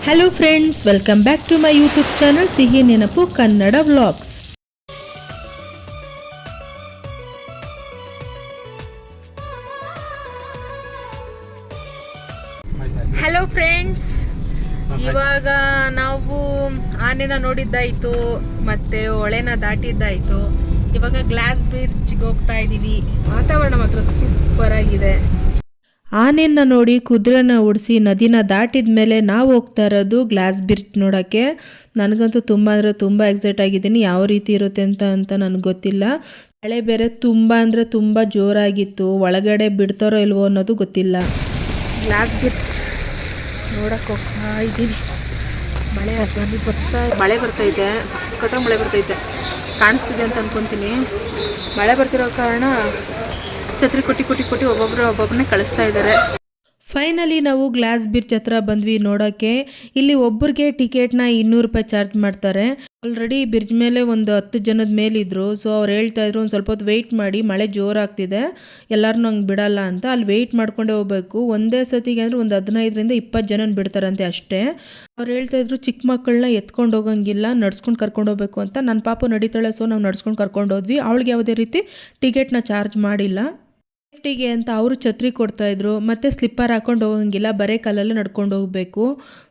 Hello friends, welcome back to my YouTube channel ಸಿಹಿ ನೆನಪು Kannada vlogs. Hello friends, ಇವಾಗ ನಾವು ಆನೆನ ನೋಡಿದ್ದಾಯಿತು ಮತ್ತೆ ಹೊಳೆನ ದಾಟಿದ್ದಾಯಿತು. ಇವಾಗ ಗ್ಲಾಸ್ ಬ್ರಿಡ್ಜ್ಗೆ ಹೋಗ್ತಾ ಇದ್ದೀವಿ. ವಾತಾವರಣ ಮಾತ್ರ ಸೂಪರ್ ಆಗಿದೆ. ಆನೆಯನ್ನು ನೋಡಿ ಕುದುರೆನ ಓಡಿಸಿ ನದಿನ ದಾಟಿದ ಮೇಲೆ ನಾವು ಹೋಗ್ತಾ ಇರೋದು ಗ್ಲಾಸ್ ಬ್ರಿಡ್ಜ್ ನೋಡೋಕ್ಕೆ. ನನಗಂತೂ ತುಂಬ ಅಂದರೆ ತುಂಬ ಎಕ್ಸೈಟ್ ಆಗಿದ್ದೀನಿ. ಯಾವ ರೀತಿ ಇರುತ್ತೆ ಅಂತ ನನಗೆ ಗೊತ್ತಿಲ್ಲ. ಮಳೆ ಬೇರೆ ತುಂಬ ಅಂದರೆ ತುಂಬ ಜೋರಾಗಿತ್ತು. ಒಳಗಡೆ ಬಿಡ್ತಾರೋ ಇಲ್ವೋ ಅನ್ನೋದು ಗೊತ್ತಿಲ್ಲ. ಗ್ಲಾಸ್ ಬ್ರಿಡ್ಜ್ ನೋಡಕ್ಕೆ ಹೋಗ್ತಾ ಇದ್ದೀನಿ. ಮಳೆ ಬರ್ತೈತೆ, ಸಖತ್ತಾಗಿ ಮಳೆ ಬರ್ತೈತೆ. ಕಾಣಿಸ್ತಿದೆ ಅಂತ ಅನ್ಕೊತೀನಿ. ಮಳೆ ಬರ್ತಿರೋ ಕಾರಣ ಛತ್ರಿ ಕೊಟ್ಟು ಒಬ್ಬೊಬ್ಬರನ್ನೇ ಕಳಿಸ್ತಾ ಇದ್ದಾರೆ. ಫೈನಲಿ ನಾವು ಗ್ಲಾಸ್ ಬ್ರಿಡ್ಜ್ ಹತ್ರ ಬಂದ್ವಿ ನೋಡೋಕ್ಕೆ. ಇಲ್ಲಿ ಒಬ್ಬರಿಗೆ ಟಿಕೆಟ್ನ 200 ರೂಪಾಯಿ ಚಾರ್ಜ್ ಮಾಡ್ತಾರೆ. ಆಲ್ರೆಡಿ ಬ್ರಿಡ್ಜ್ ಮೇಲೆ ಒಂದು 10 ಜನದ ಮೇಲಿದ್ರು. ಸೊ ಅವ್ರು ಹೇಳ್ತಾ ಇದ್ರು ಒಂದು ಸ್ವಲ್ಪ ಹೊತ್ತು ವೆಯ್ಟ್ ಮಾಡಿ, ಮಳೆ ಜೋರಾಗ್ತಿದೆ, ಎಲ್ಲರನ್ನೂ ಹಂಗೆ ಬಿಡಲ್ಲ ಅಂತ. ಅಲ್ಲಿ ವೆಯ್ಟ್ ಮಾಡ್ಕೊಂಡೇ ಹೋಗ್ಬೇಕು. ಒಂದೇ ಸತಿಗೆ ಅಂದರೆ ಒಂದು 15ರಿಂದ 20 ಜನನ ಬಿಡ್ತಾರಂತೆ ಅಷ್ಟೇ. ಅವ್ರು ಹೇಳ್ತಾ ಇದ್ರು ಚಿಕ್ಕ ಮಕ್ಕಳನ್ನ ಎತ್ಕೊಂಡು ಹೋಗಂಗಿಲ್ಲ, ನಡ್ಸ್ಕೊಂಡು ಕರ್ಕೊಂಡು ಹೋಗ್ಬೇಕು ಅಂತ. ನನ್ನ ಪಾಪು ನಡೀತಾಳೆ, ಸೊ ನಾವು ನಡ್ಸ್ಕೊಂಡು ಕರ್ಕೊಂಡು ಹೋದ್ವಿ. ಅವಳಿಗೆ ಯಾವುದೇ ರೀತಿ ಟಿಕೆಟ್ನ ಚಾರ್ಜ್ ಮಾಡಿಲ್ಲ. ಸೇಫ್ಟಿಗೆ ಅಂತ ಅವರು ಛತ್ರಿ ಕೊಡ್ತಾಯಿದ್ರು. ಮತ್ತು ಸ್ಲಿಪ್ಪರ್ ಹಾಕ್ಕೊಂಡು ಹೋಗಂಗಿಲ್ಲ, ಬರೀ ಕಾಲಲ್ಲೇ ನಡ್ಕೊಂಡು ಹೋಗಬೇಕು.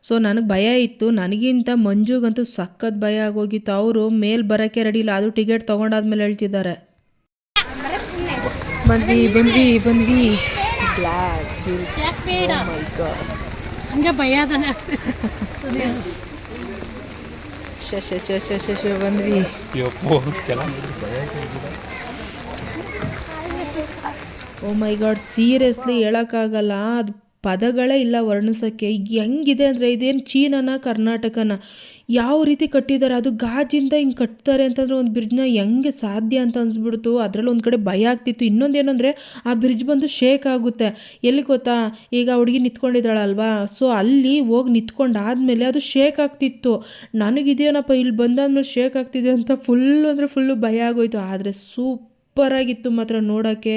ಸೊ ನನಗೆ ಭಯ ಇತ್ತು. ನನಗಿಂತ ಮಂಜುಗಂತೂ ಸಖತ್ ಭಯ ಆಗೋಗಿತ್ತು. ಅವರು ಮೇಲೆ ಬರೋಕ್ಕೆ ರೆಡಿ ಇಲ್ಲ, ಅದು ಟಿಕೆಟ್ ತೊಗೊಂಡಾದ್ಮೇಲೆ ಹೇಳ್ತಿದ್ದಾರೆ. ಬಂದ್ವಿ ಹಂಗೆ ಭಯ ಬಂದ್ವಿ. ಓ ಮೈ ಗಾಡ್, ಸೀರಿಯಸ್ಲಿ ಹೇಳೋಕ್ಕಾಗಲ್ಲ. ಅದು ಪದಗಳೇ ಇಲ್ಲ ವರ್ಣಿಸೋಕ್ಕೆ. ಹೆಂಗಿದೆ ಅಂದರೆ ಇದೇನು ಚೀನಾನ ಕರ್ನಾಟಕನ ಯಾವ ರೀತಿ ಕಟ್ಟಿದ್ದಾರೆ. ಅದು ಗಾಜಿಂದ ಹಿಂಗೆ ಕಟ್ತಾರೆ ಅಂತಂದರೆ ಒಂದು ಬ್ರಿಡ್ಜ್ನ ಹೆಂಗೆ ಸಾಧ್ಯ ಅಂತ ಅನಿಸ್ಬಿಡ್ತು. ಅದರಲ್ಲಿ ಒಂದು ಕಡೆ ಭಯ ಆಗ್ತಿತ್ತು. ಇನ್ನೊಂದೇನೆಂದರೆ ಆ ಬ್ರಿಡ್ಜ್ ಬಂದು ಶೇಕ್ ಆಗುತ್ತೆ. ಎಲ್ಲಿ ಗೊತ್ತಾ, ಈಗ ಹುಡುಗಿ ನಿಂತ್ಕೊಂಡಿದ್ದಾಳಲ್ವಾ, ಸೊ ಅಲ್ಲಿ ಹೋಗಿ ನಿಂತ್ಕೊಂಡಾದ್ಮೇಲೆ ಅದು ಶೇಕ್ ಆಗ್ತಿತ್ತು. ನನಗಿದೇನಪ್ಪ ಇಲ್ಲಿ ಬಂದಾದ್ಮೇಲೆ ಶೇಕ್ ಆಗ್ತಿದೆ ಅಂತ ಫುಲ್ಲು ಭಯ ಆಗೋಯ್ತು. ಆದರೆ ಸೂಪರಾಗಿತ್ತು ಮಾತ್ರ ನೋಡೋಕ್ಕೆ.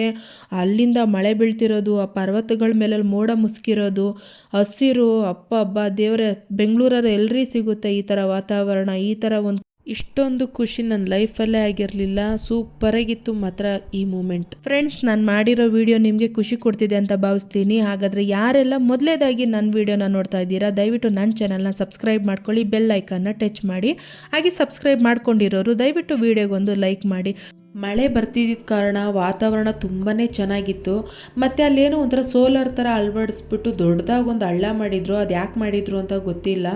ಅಲ್ಲಿಂದ ಮಳೆ ಬೀಳ್ತಿರೋದು, ಆ ಪರ್ವತಗಳ ಮೇಲೆ ಮೋಡ ಮುಸ್ಕಿರೋದು, ಹಸಿರು, ಅಪ್ಪ ದೇವರೇ, ಬೆಂಗಳೂರಲ್ಲಿ ಎಲ್ರಿ ಸಿಗುತ್ತೆ ಈ ಥರ ವಾತಾವರಣ. ಈ ಥರ ಒಂದು ಇಷ್ಟೊಂದು ಖುಷಿ ನನ್ನ ಲೈಫಲ್ಲೇ ಆಗಿರಲಿಲ್ಲ. ಸೂಪರಾಗಿತ್ತು ಮಾತ್ರ ಈ ಮೂಮೆಂಟ್. ಫ್ರೆಂಡ್ಸ್, ನಾನು ಮಾಡಿರೋ ವಿಡಿಯೋ ನಿಮಗೆ ಖುಷಿ ಕೊಡ್ತಿದೆ ಅಂತ ಭಾವಿಸ್ತೀನಿ. ಹಾಗಾದರೆ ಯಾರೆಲ್ಲ ಮೊದಲೇದಾಗಿ ನನ್ನ ವಿಡಿಯೋನ ನೋಡ್ತಾ ಇದ್ದೀರಾ, ದಯವಿಟ್ಟು ನನ್ನ ಚಾನಲ್ನ ಸಬ್ಸ್ಕ್ರೈಬ್ ಮಾಡ್ಕೊಳ್ಳಿ, ಬೆಲ್ ಐಕನ್ನ ಟಚ್ ಮಾಡಿ. ಹಾಗೆ ಸಬ್ಸ್ಕ್ರೈಬ್ ಮಾಡ್ಕೊಂಡಿರೋರು ದಯವಿಟ್ಟು ವಿಡಿಯೋಗೊಂದು ಲೈಕ್ ಮಾಡಿ. ಮಳೆ ಬರ್ತಿದ್ದ ಕಾರಣ ವಾತಾವರಣ ತುಂಬಾ ಚೆನ್ನಾಗಿತ್ತು. ಮತ್ತು ಅಲ್ಲೇನೋ ಒಂಥರ ಸೋಲಾರ್ ಥರ ಅಳವಡಿಸ್ಬಿಟ್ಟು ದೊಡ್ಡದಾಗಿ ಒಂದು ಹಳ್ಳ ಮಾಡಿದರು. ಅದು ಯಾಕೆ ಮಾಡಿದರು ಅಂತ ಗೊತ್ತಿಲ್ಲ.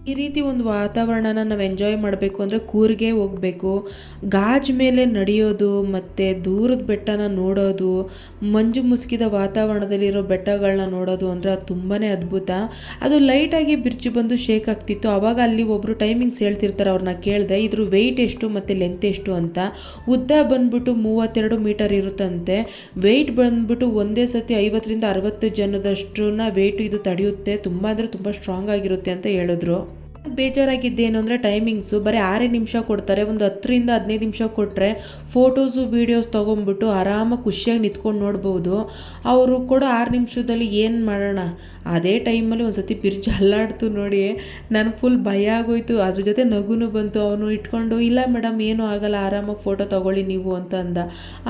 ಈ ರೀತಿ ಒಂದು ವಾತಾವರಣನ ನಾವು ಎಂಜಾಯ್ ಮಾಡಬೇಕು ಅಂದರೆ ಕೂರ್ಗೆ ಹೋಗಬೇಕು. ಗಾಜ್ ಮೇಲೆ ನಡೆಯೋದು ಮತ್ತು ದೂರದ ಬೆಟ್ಟನ ನೋಡೋದು, ಮಂಜು ಮುಸುಕಿದ ವಾತಾವರಣದಲ್ಲಿರೋ ಬೆಟ್ಟಗಳನ್ನ ನೋಡೋದು ಅಂದರೆ ಅದು ತುಂಬಾ ಅದ್ಭುತ. ಅದು ಲೈಟಾಗಿ ಬ್ರಿಡ್ಜ್ ಬಂದು ಶೇಕ್ ಆಗ್ತಿತ್ತು. ಆವಾಗ ಅಲ್ಲಿ ಒಬ್ಬರು ಟೈಮಿಂಗ್ಸ್ ಹೇಳ್ತಿರ್ತಾರೆ, ಅವ್ರನ್ನ ಕೇಳಿದೆ ಇದ್ರ ವೆಯ್ಟ್ ಎಷ್ಟು ಮತ್ತು ಲೆಂತ್ ಎಷ್ಟು ಅಂತ. ಉದ್ದ ಬಂದ್ಬಿಟ್ಟು 32 ಮೀಟರ್ ಇರುತ್ತಂತೆ. ವೆಯ್ಟ್ ಬಂದ್ಬಿಟ್ಟು ಒಂದೇ ಸತಿ 50ರಿಂದ 60 ಜನದಷ್ಟನ್ನ ವೆಯ್ಟ್ ಇದು ತಡೆಯುತ್ತೆ. ತುಂಬ ಅಂದರೆ ತುಂಬ ಸ್ಟ್ರಾಂಗ್ ಆಗಿರುತ್ತೆ ಅಂತ ಹೇಳಿದ್ರು. ಬೇಜಾರಾಗಿದ್ದೇನು ಅಂದರೆ ಟೈಮಿಂಗ್ಸು ಬರೀ 6 ನಿಮಿಷ ಕೊಡ್ತಾರೆ. ಒಂದು 10ರಿಂದ 15 ನಿಮಿಷ ಕೊಟ್ಟರೆ ಫೋಟೋಸು ವೀಡಿಯೋಸ್ ತೊಗೊಂಡ್ಬಿಟ್ಟು ಆರಾಮಾಗಿ ಖುಷಿಯಾಗಿ ನಿಂತ್ಕೊಂಡು ನೋಡ್ಬೋದು. ಅವರು ಕೂಡ 6 ನಿಮಿಷದಲ್ಲಿ ಏನು ಮಾಡೋಣ. ಅದೇ ಟೈಮಲ್ಲಿ ಒಂದು ಸತಿ ಬ್ರಿಡ್ಜ್ ಅಲ್ಲಾಡ್ತು ನೋಡಿ, ನನಗೆ ಫುಲ್ ಭಯ ಆಗೋಯ್ತು. ಅದ್ರ ಜೊತೆ ನಗುನು ಬಂತು. ಅವನು ಇಟ್ಕೊಂಡು ಇಲ್ಲ ಮೇಡಮ್ ಏನೂ ಆಗಲ್ಲ, ಆರಾಮಾಗಿ ಫೋಟೋ ತೊಗೊಳ್ಳಿ ನೀವು ಅಂತ ಅಂದ.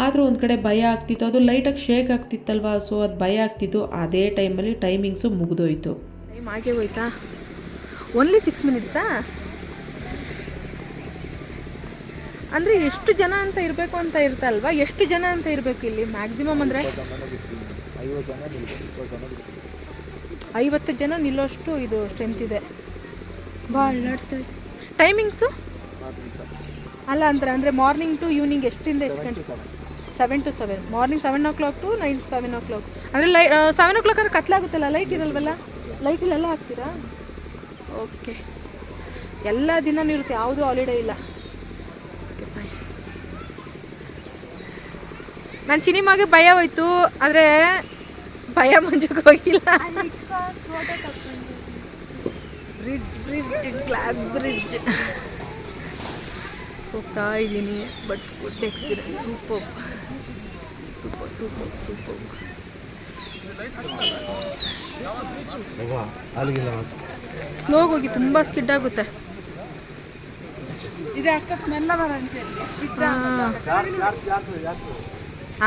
ಆದರೂ ಒಂದು ಕಡೆ ಭಯ ಆಗ್ತಿತ್ತು. ಅದು ಲೈಟಾಗಿ ಶೇಕ್ ಆಗ್ತಿತ್ತಲ್ವ, ಸೊ ಅದು ಭಯ ಆಗ್ತಿತ್ತು. ಅದೇ ಟೈಮಲ್ಲಿ ಟೈಮಿಂಗ್ಸು ಮುಗಿದೋಯ್ತು. ಟೈಮ್ ಆಗೇ ಹೋಯ್ತಾ? ಓನ್ಲಿ 6 ಮಿನಿಟ್ಸಾ? ಅಂದರೆ ಎಷ್ಟು ಜನ ಅಂತ ಇರಬೇಕು ಅಂತ ಇರ್ತಲ್ವಾ? ಎಷ್ಟು ಜನ ಅಂತ ಇರಬೇಕು ಇಲ್ಲಿ ಮ್ಯಾಕ್ಸಿಮಮ್ ಅಂದರೆ 50 ಜನ ನಿಲ್ಲೋಷ್ಟು ಇದು ಸ್ಟ್ರೆಂತ್ ಇದೆ. ಟೈಮಿಂಗ್ಸು ಅಲ್ಲ ಅಂದರೆ ಮಾರ್ನಿಂಗ್ ಟು ಈವ್ನಿಂಗ್ ಎಷ್ಟರಿಂದ ಎಷ್ಟು ಗಂಟೆ? 7 to 7. Morning 7 o'clock to night 7 o'clock. ಅಂದರೆ 7 o'clock ಅಂದರೆ ಕತ್ಲಾಗುತ್ತಲ್ಲ, ಲೈಟ್ ಇರಲ್ವಲ್ಲ? ಲೈಟ್ ಇಲ್ಲೆಲ್ಲ ಹಾಕ್ತೀರಾ? ಓಕೆ, ಎಲ್ಲ ದಿನವೂ ಇರುತ್ತೆ, ಯಾವುದೂ ಹಾಲಿಡೇ ಇಲ್ಲ. Okay fine. ನನ್ನ ಚಿನಿಮಾಗೆ ಭಯ ಹೋಯ್ತು, ಆದರೆ ಭಯ ಮಂಜಕ್ಕೆ ಹೋಗಿಲ್ಲ. ಬ್ರಿಡ್ಜ್ ಗ್ಲಾಸ್ ಬ್ರಿಡ್ಜ್ ಹೋಗ್ತಾ ಇದ್ದೀನಿ. But good experience, super. ಸ್ಲೋಗಿ ಹೋಗಿ, ತುಂಬ ಸ್ಕಿಡ್ ಆಗುತ್ತೆ.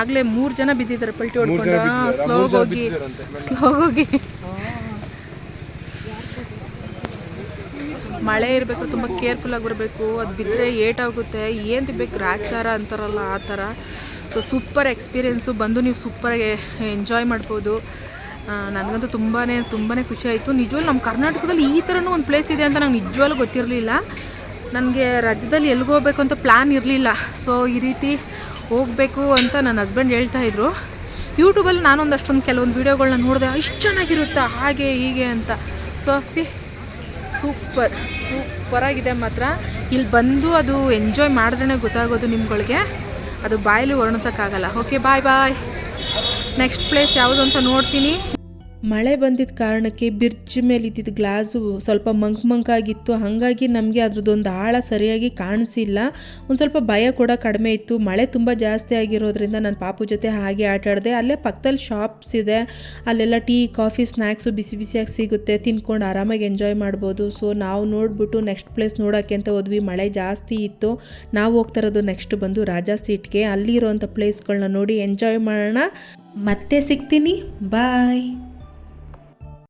ಆಗಲೇ 3 ಜನ ಬಿದ್ದಿದ್ದಾರೆ ಪಲ್ಟಿ ಹೊಡ್ಕೊಂಡು. ಸ್ಲೋಗೋಗಿ ಮಳೆ ಇರಬೇಕು, ತುಂಬ ಕೇರ್ಫುಲ್ಲಾಗಿ ಬರಬೇಕು. ಅದು ಬಿದ್ದರೆ ಏಟಾಗುತ್ತೆ, ಏನು ತಿನ್ಬೇಕು ಗ್ರಾಚಾರ ಅಂತಾರಲ್ಲ ಆ ಥರ. ಸೊ ಸೂಪರ್ ಎಕ್ಸ್ಪೀರಿಯೆನ್ಸು, ಬಂದು ನೀವು ಸೂಪರಾಗಿ ಎಂಜಾಯ್ ಮಾಡ್ಬೋದು. ನನಗಂತೂ ತುಂಬಾ ಖುಷಿ ಆಯಿತು. ನಿಜವಾಗ್ಲೂ ನಮ್ಮ ಕರ್ನಾಟಕದಲ್ಲಿ ಈ ಥರನೂ ಒಂದು ಪ್ಲೇಸ್ ಇದೆ ಅಂತ ನಂಗೆ ನಿಜವಾಗ್ಲೂ ಗೊತ್ತಿರಲಿಲ್ಲ. ನನಗೆ ರಾಜ್ಯದಲ್ಲಿ ಎಲ್ಲಿಗೆ ಹೋಗ್ಬೇಕು ಅಂತ ಪ್ಲ್ಯಾನ್ ಇರಲಿಲ್ಲ. ಸೊ ಈ ರೀತಿ ಹೋಗಬೇಕು ಅಂತ ನನ್ನ ಹಸ್ಬೆಂಡ್ ಹೇಳ್ತಾಯಿದ್ರು. ಯೂಟ್ಯೂಬಲ್ಲಿ ನಾನೊಂದಷ್ಟೊಂದು ಕೆಲವೊಂದು ವೀಡಿಯೋಗಳನ್ನ ನೋಡಿದೆ, ಇಷ್ಟು ಚೆನ್ನಾಗಿರುತ್ತಾ ಹಾಗೆ ಹೀಗೆ ಅಂತ. ಸೊ ಸೂಪರಾಗಿದೆ ಮಾತ್ರ. ಇಲ್ಲಿ ಬಂದು ಅದು ಎಂಜಾಯ್ ಮಾಡಿದ್ರೇ ಗೊತ್ತಾಗೋದು ನಿಮ್ಗಳಿಗೆ, ಅದು ಬಾಯಲ್ಲಿ ವರ್ಣಿಸೋಕ್ಕಾಗಲ್ಲ. ಓಕೆ, ಬಾಯ್. ನೆಕ್ಸ್ಟ್ ಪ್ಲೇಸ್ ಯಾವುದು ಅಂತ ನೋಡ್ತೀನಿ. ಮಳೆ ಬಂದಿದ್ದ ಕಾರಣಕ್ಕೆ ಬ್ರಿಡ್ಜ್ ಮೇಲೆ ಇದ್ದಿದ್ದು ಗ್ಲಾಸು ಸ್ವಲ್ಪ ಮಂಕಾಗಿತ್ತು. ಹಾಗಾಗಿ ನಮಗೆ ಅದ್ರದ್ದೊಂದು ಆಳ ಸರಿಯಾಗಿ ಕಾಣಿಸಿಲ್ಲ. ಒಂದು ಸ್ವಲ್ಪ ಭಯ ಕೂಡ ಕಡಿಮೆ ಇತ್ತು. ಮಳೆ ತುಂಬ ಜಾಸ್ತಿ ಆಗಿರೋದ್ರಿಂದ ನಾನು ಪಾಪು ಜೊತೆ ಹಾಗೆ ಆಟ ಆಡಿದೆ. ಅಲ್ಲೇ ಪಕ್ಕದಲ್ಲಿ ಶಾಪ್ಸ್ ಇದೆ, ಅಲ್ಲೆಲ್ಲ ಟೀ ಕಾಫಿ ಸ್ನ್ಯಾಕ್ಸು ಬಿಸಿಯಾಗಿ ಸಿಗುತ್ತೆ, ತಿನ್ಕೊಂಡು ಆರಾಮಾಗಿ ಎಂಜಾಯ್ ಮಾಡ್ಬೋದು. ಸೊ ನಾವು ನೋಡಿಬಿಟ್ಟು ನೆಕ್ಸ್ಟ್ ಪ್ಲೇಸ್ ನೋಡೋಕ್ಕೆ ಅಂತ ಹೋದ್ವಿ. ಮಳೆ ಜಾಸ್ತಿ ಇತ್ತು. ನಾವು ಹೋಗ್ತಾ ಇರೋದು ನೆಕ್ಸ್ಟ್ ಬಂದು ರಾಜಾ ಸೀಟ್ಗೆ. ಅಲ್ಲಿರೋಂಥ ಪ್ಲೇಸ್ಗಳನ್ನ ನೋಡಿ ಎಂಜಾಯ್ ಮಾಡೋಣ. ಮತ್ತೆ ಸಿಗ್ತೀನಿ, ಬಾಯ್.